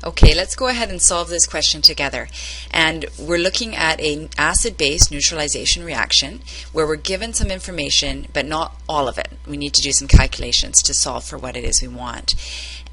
Okay, let's go ahead and solve this question together. And we're looking at an acid-base neutralization reaction where we're given some information, but not all of it. We need to do some calculations to solve for what it is we want.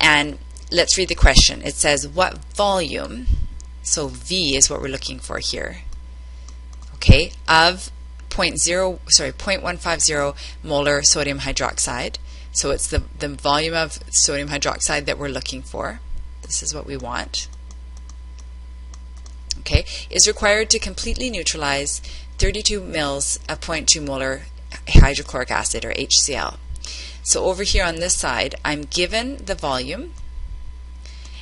And let's read the question. It says, what volume, so V is what we're looking for here, okay, of 0.150 molar sodium hydroxide. So it's the volume of sodium hydroxide that we're looking for. This is what we want. Okay, is required to completely neutralize 32 mils of 0.2 molar hydrochloric acid, or HCl. So over here on this side, I'm given the volume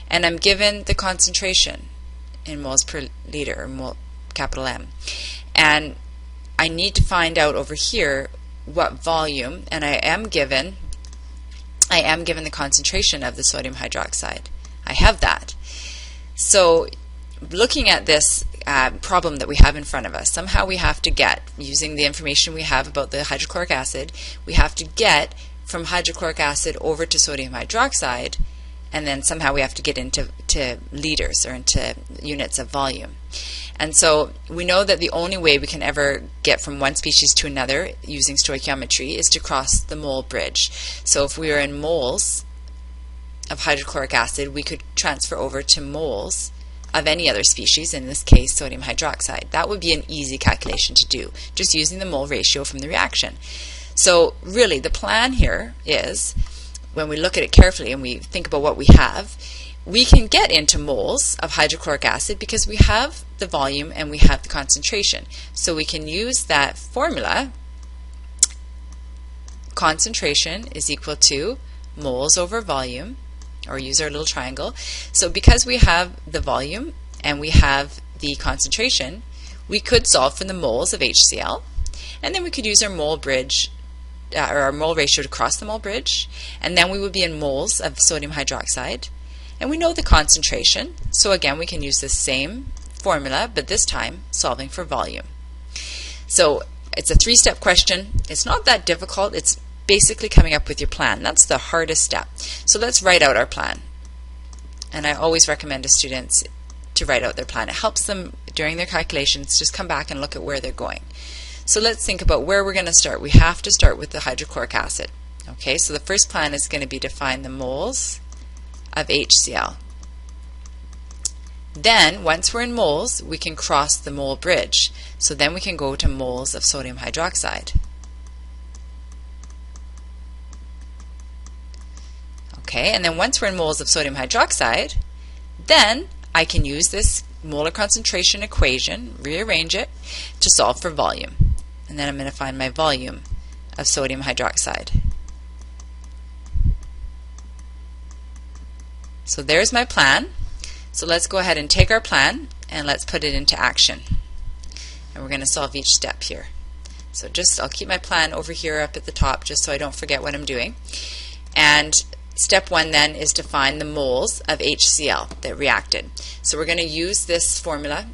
and I'm given the concentration in moles per liter, or mole, capital M. And I need to find out over here what volume, and I am given the concentration of the sodium hydroxide. I have that. So looking at this problem that we have in front of us, somehow we have to get, using the information we have about the hydrochloric acid, we have to get from hydrochloric acid over to sodium hydroxide, and then somehow we have to get into liters, or into units of volume. And so we know that the only way we can ever get from one species to another using stoichiometry is to cross the mole bridge. So if we were in moles of hydrochloric acid, we could transfer over to moles of any other species, in this case sodium hydroxide. That would be an easy calculation to do, just using the mole ratio from the reaction. So really the plan here is, when we look at it carefully and we think about what we have, we can get into moles of hydrochloric acid because we have the volume and we have the concentration. So we can use that formula, concentration is equal to moles over volume, or use our little triangle. So because we have the volume and we have the concentration, we could solve for the moles of HCl, and then we could use our mole bridge, or our mole ratio, to cross the mole bridge, and then we would be in moles of sodium hydroxide. And we know the concentration, so again we can use the same formula, but this time solving for volume. So it's a three-step question. It's not that difficult. It's basically coming up with your plan. That's the hardest step. So let's write out our plan. And I always recommend to students to write out their plan. It helps them during their calculations just come back and look at where they're going. So let's think about where we're going to start. We have to start with the hydrochloric acid. Okay, so the first plan is going to be to find the moles of HCl. Then, once we're in moles, we can cross the mole bridge. So then we can go to moles of sodium hydroxide. Okay, and then once we're in moles of sodium hydroxide, then I can use this molar concentration equation, rearrange it, to solve for volume. And then I'm going to find my volume of sodium hydroxide. So there's my plan. So let's go ahead and take our plan and let's put it into action. And we're going to solve each step here. So I'll keep my plan over here up at the top just so I don't forget what I'm doing. And step one then is to find the moles of HCl that reacted. So we're going to use this formula,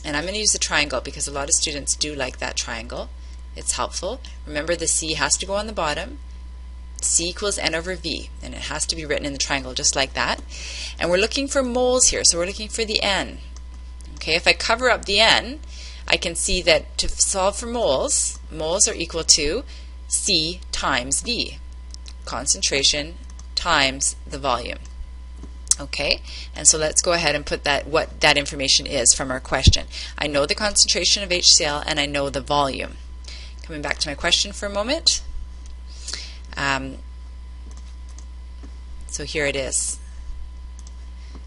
and I'm going to use the triangle because a lot of students do like that triangle. It's helpful. Remember, the C has to go on the bottom. C equals N over V, and it has to be written in the triangle just like that. And we're looking for moles here, so we're looking for the N. Okay, if I cover up the N, I can see that to solve for moles, moles are equal to C times V, concentration times the volume. Okay, and so let's go ahead and put what that information is from our question. I know the concentration of HCl and I know the volume. Coming back to my question for a moment. So here it is.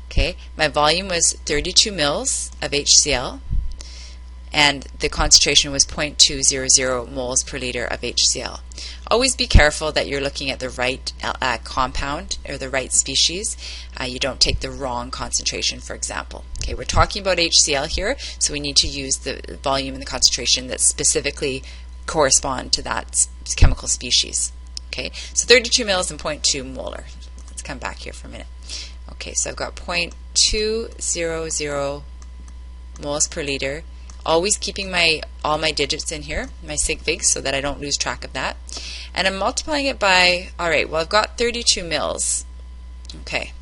Okay, my volume was 32 mils of HCl, and the concentration was 0.200 moles per liter of HCl. Always be careful that you're looking at the right compound, or the right species. You don't take the wrong concentration, for example. Okay, we're talking about HCl here, so we need to use the volume and the concentration that specifically correspond to that chemical species. Okay, so 32 mils and 0.2 molar. Let's come back here for a minute. Okay, so I've got 0.200 moles per liter. Always keeping all my digits in here, my sig figs, so that I don't lose track of that. And I'm multiplying it by, alright, well I've got 32 mils. Okay,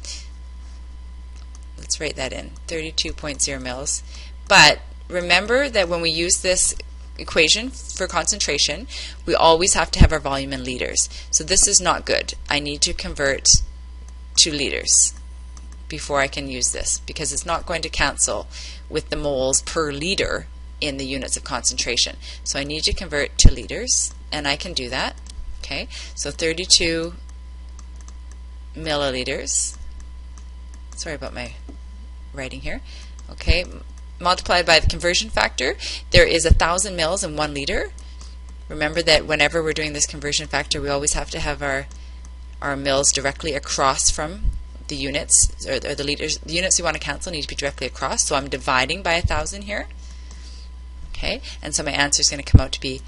Let's write that in, 32.0 mils. But remember that when we use this equation for concentration, we always have to have our volume in liters. So this is not good. I need to convert to liters before I can use this, because it's not going to cancel with the moles per liter in the units of concentration. So I need to convert to liters, and I can do that. Okay, so 32 milliliters. Sorry about my writing here. Okay, multiplied by the conversion factor. There is 1,000 mils in 1 liter. Remember that whenever we're doing this conversion factor, we always have to have our mils directly across from the units, or the liters. The units we want to cancel need to be directly across, so I'm dividing by 1,000 here. Okay, and so my answer is going to come out to be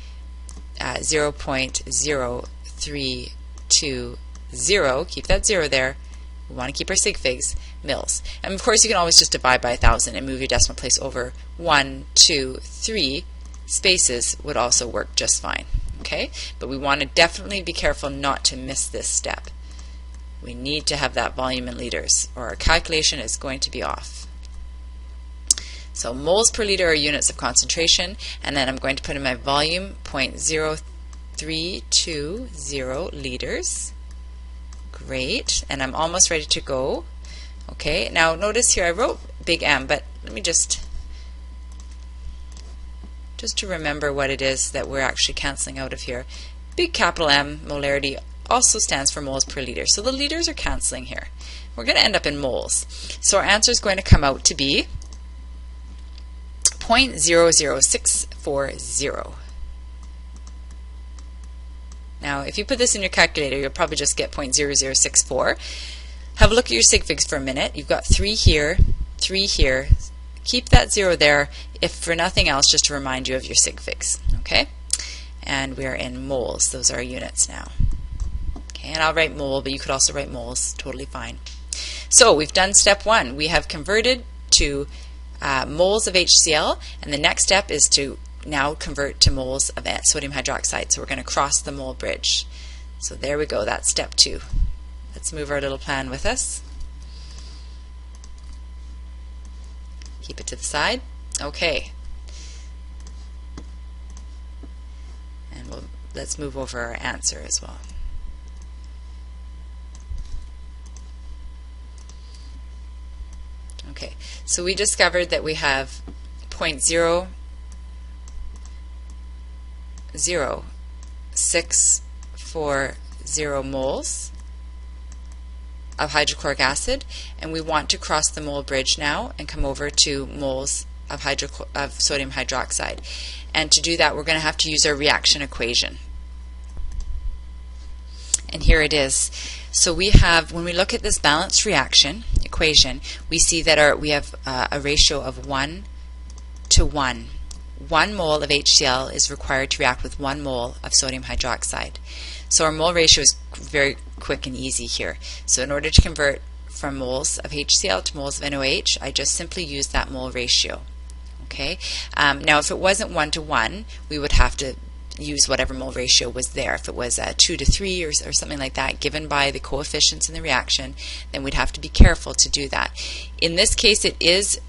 0.0320. Keep that 0 there. We want to keep our sig figs, mils. And of course you can always just divide by 1,000 and move your decimal place over 1, 2, 3 spaces would also work just fine. Okay, but we want to definitely be careful not to miss this step. We need to have that volume in liters, or our calculation is going to be off. So moles per liter are units of concentration, and then I'm going to put in my volume 0.0320 liters. Great, and I'm almost ready to go. Okay, now notice here I wrote big M, but let me just to remember what it is that we're actually canceling out of here. Big capital M, molarity, also stands for moles per liter. So the liters are canceling here. We're going to end up in moles. So our answer is going to come out to be 0.00640. Now, if you put this in your calculator, you'll probably just get 0.0064. Have a look at your sig figs for a minute. You've got 3 here, 3 here. Keep that 0 there, if for nothing else, just to remind you of your sig figs. Okay? And we're in moles. Those are our units now. Okay, and I'll write mole, but you could also write moles. Totally fine. So we've done step 1. We have converted to moles of HCl, and the next step is to now convert to moles of sodium hydroxide. So we're going to cross the mole bridge. So there we go, that's step 2. Let's move our little plan with us. Keep it to the side. Okay. And let's move over our answer as well. Okay, so we discovered that we have 0.00640 moles of hydrochloric acid, and we want to cross the mole bridge now and come over to moles of sodium hydroxide. And to do that, we're going to have to use our reaction equation. And here it is. So we have, when we look at this balanced reaction equation, we see that we have a ratio of 1 to 1. 1 mole of HCl is required to react with 1 mole of sodium hydroxide. So our mole ratio is very quick and easy here. So in order to convert from moles of HCl to moles of NaOH, I just simply use that mole ratio. Okay. Now if it wasn't 1 to 1, we would have to use whatever mole ratio was there. If it was 2 to 3 or something like that, given by the coefficients in the reaction, then we'd have to be careful to do that. In this case, it is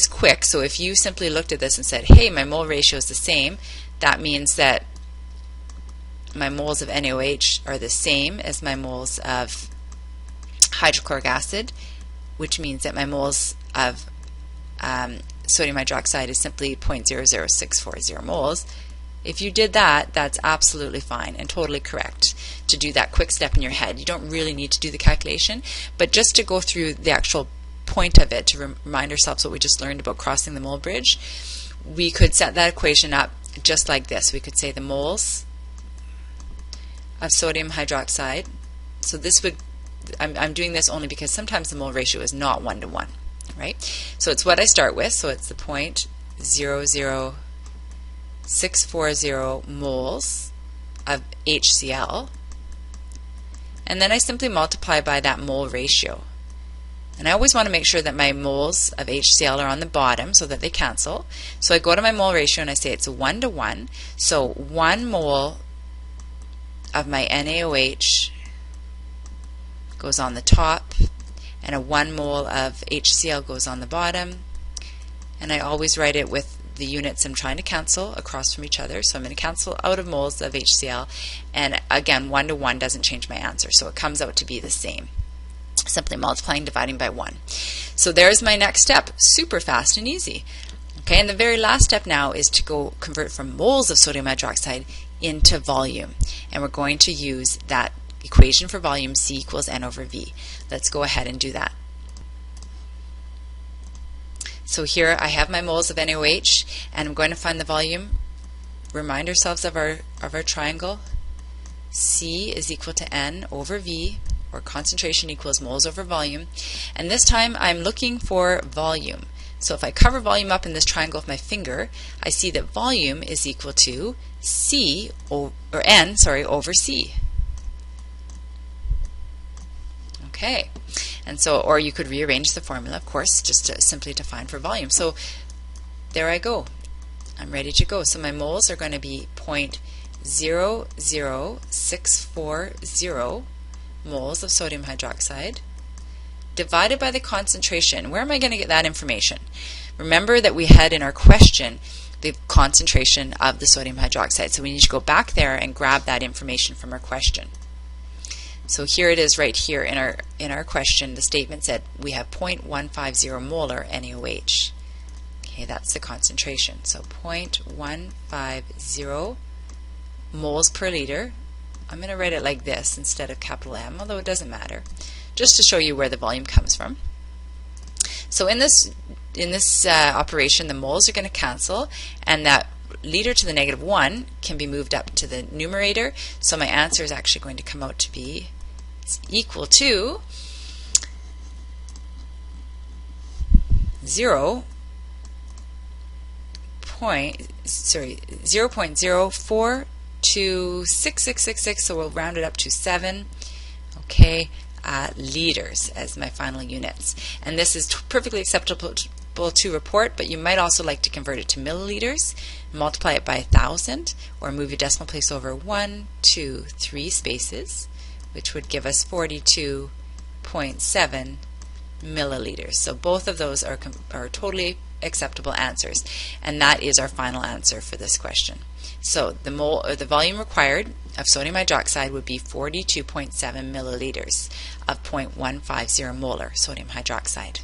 quick. So if you simply looked at this and said, hey, my mole ratio is the same, that means that my moles of NaOH are the same as my moles of hydrochloric acid, which means that my moles of sodium hydroxide is simply 0.00640 moles. If you did that, that's absolutely fine and totally correct to do that quick step in your head. You don't really need to do the calculation, but just to go through the actual point of it, to remind ourselves what we just learned about crossing the mole bridge, we could set that equation up just like this. We could say the moles of sodium hydroxide. So this would, I'm doing this only because sometimes the mole ratio is not 1 to 1, right? So it's what I start with, so it's the 0.00640 moles of HCl, and then I simply multiply by that mole ratio. And I always want to make sure that my moles of HCl are on the bottom so that they cancel. So I go to my mole ratio and I say it's 1 to 1. So 1 mole of my NaOH goes on the top, and a 1 mole of HCl goes on the bottom, and I always write it with the units I'm trying to cancel across from each other. So I'm going to cancel out of moles of HCl, and again 1 to 1 doesn't change my answer, so it comes out to be the same. Simply multiplying, dividing by 1. So there's my next step. Super fast and easy. Okay, and the very last step now is to go convert from moles of sodium hydroxide into volume. And we're going to use that equation for volume, C equals N over V. Let's go ahead and do that. So here I have my moles of NaOH, and I'm going to find the volume. Remind ourselves of our triangle. C is equal to N over V, or concentration equals moles over volume. And this time I'm looking for volume. So if I cover volume up in this triangle with my finger, I see that volume is equal to N over C. Okay, and so, or you could rearrange the formula, of course, just to simply define for volume. So there I go. I'm ready to go. So my moles are going to be 0.00640 moles of sodium hydroxide divided by the concentration. Where am I going to get that information? Remember that we had in our question the concentration of the sodium hydroxide. So we need to go back there and grab that information from our question. So here it is right here in our question. The statement said we have 0.150 molar NaOH. Okay, that's the concentration. So 0.150 moles per liter. I'm going to write it like this instead of capital M, although it doesn't matter, just to show you where the volume comes from. So in this operation, the moles are going to cancel, and that liter to the -1 can be moved up to the numerator. So my answer is actually going to come out to be equal to 0.0426666, so we'll round it up to 7. Okay, liters as my final units. And this is perfectly acceptable to report, but you might also like to convert it to milliliters, multiply it by 1,000, or move your decimal place over 1, 2, 3 spaces, which would give us 42.7 milliliters. So both of those are totally acceptable answers, and that is our final answer for this question. So the volume required of sodium hydroxide would be 42.7 milliliters of 0.150 molar sodium hydroxide.